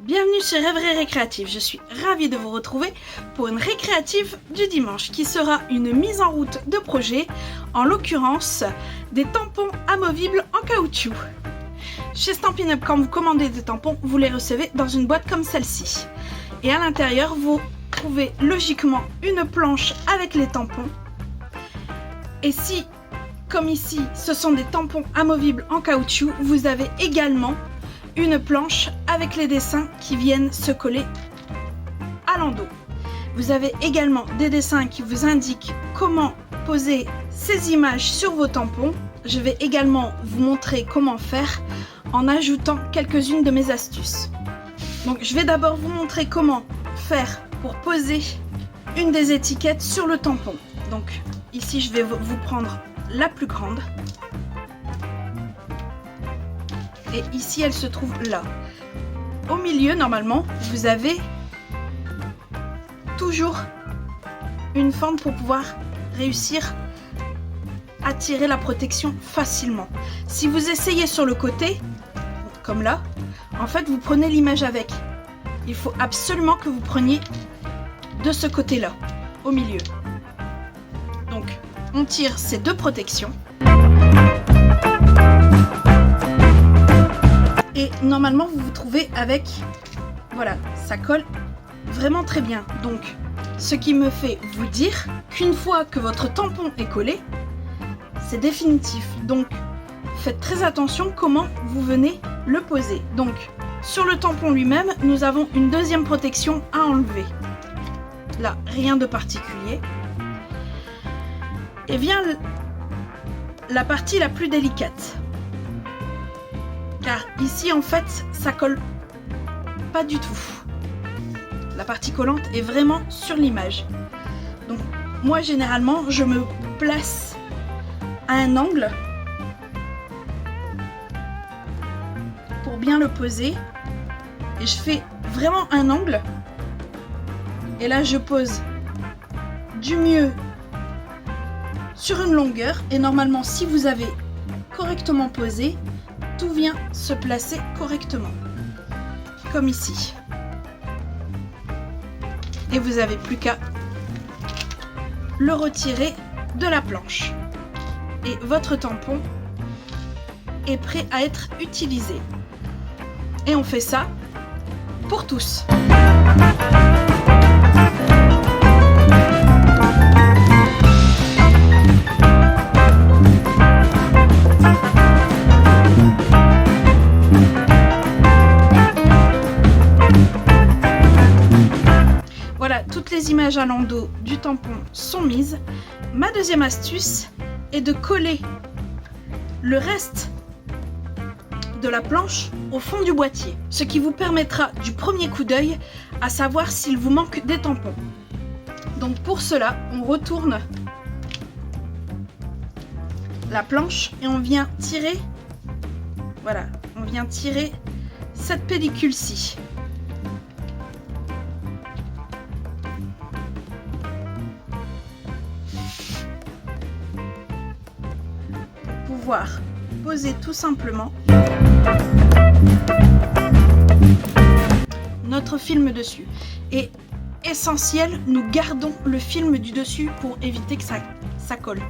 Bienvenue sur Rêverie Récréative, je suis ravie de vous retrouver pour une récréative du dimanche qui sera une mise en route de projet, en l'occurrence des tampons amovibles en caoutchouc. Chez Stampin' Up, quand vous commandez des tampons, vous les recevez dans une boîte comme celle-ci. Et à l'intérieur, vous trouvez logiquement une planche avec les tampons. Et si, comme ici, ce sont des tampons amovibles en caoutchouc, vous avez également une planche avec les dessins qui viennent se coller à l'endos. Vous avez également des dessins qui vous indiquent comment poser ces images sur vos tampons. Je vais également vous montrer comment faire en ajoutant quelques-unes de mes astuces. Donc je vais d'abord vous montrer comment faire pour poser une des étiquettes sur le tampon. Donc ici je vais vous prendre la plus grande. Et ici elle se trouve là. Au milieu normalement vous avez toujours une forme pour pouvoir réussir à tirer la protection facilement. Si vous essayez sur le côté, comme là, en fait vous prenez l'image avec. Il faut absolument que vous preniez de ce côté là, au milieu. Donc on tire ces deux protections. Et normalement vous vous trouvez avec, voilà, ça colle vraiment très bien. Donc ce qui me fait vous dire qu'une fois que votre tampon est collé, c'est définitif. Donc faites très attention comment vous venez le poser. Donc sur le tampon lui-même, nous avons une deuxième protection à enlever. Là, rien de particulier. Et vient la partie la plus délicate. Car ici en fait ça colle pas du tout. La partie collante est vraiment sur l'image. Donc moi généralement je me place à un angle pour bien le poser. Et je fais vraiment un angle. Et là je pose du mieux sur une longueur. Et normalement si vous avez correctement posé, tout vient se placer correctement, comme ici. Et vous n'avez plus qu'à le retirer de la planche. Et votre tampon est prêt à être utilisé. Et on fait ça pour tous. Toutes les images à l'endos du tampon sont mises. Ma deuxième astuce est de coller le reste de la planche au fond du boîtier, ce qui vous permettra du premier coup d'œil à savoir s'il vous manque des tampons. Donc pour cela, on retourne la planche et on vient tirer, voilà, on vient tirer cette pellicule-ci. Pouvoir poser tout simplement notre film dessus. Et essentiel, nous gardons le film du dessus pour éviter que ça colle.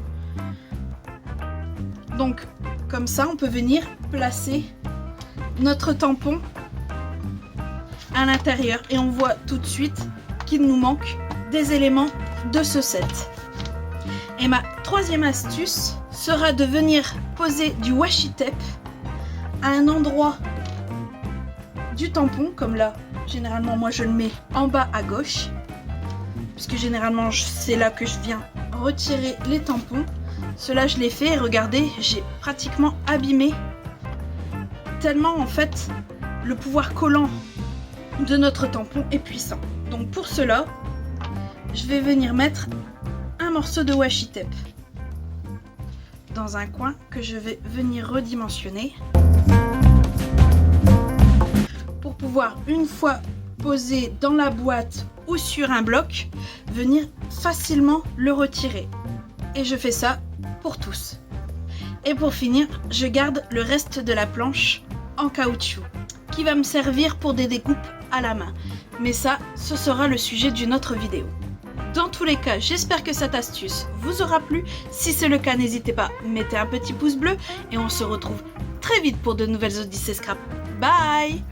Donc comme ça on peut venir placer notre tampon à l'intérieur et on voit tout de suite qu'il nous manque des éléments de ce set. Et ma troisième astuce sera de venir poser du washi tape à un endroit du tampon, comme là, généralement moi je le mets en bas à gauche, puisque généralement c'est là que je viens retirer les tampons. Cela je l'ai fait et regardez, j'ai pratiquement abîmé, tellement en fait le pouvoir collant de notre tampon est puissant. Donc pour cela, je vais venir mettre un morceau de washi tape dans un coin que je vais venir redimensionner pour pouvoir, une fois posé dans la boîte ou sur un bloc, venir facilement le retirer. Et je fais ça pour tous. Et pour finir, je garde le reste de la planche en caoutchouc. qui va me servir pour des découpes à la main. Mais ça, ce sera le sujet d'une autre vidéo. Dans tous les cas, j'espère que cette astuce vous aura plu. Si c'est le cas, n'hésitez pas, mettez un petit pouce bleu et on se retrouve très vite pour de nouvelles Odyssées Scrap. Bye!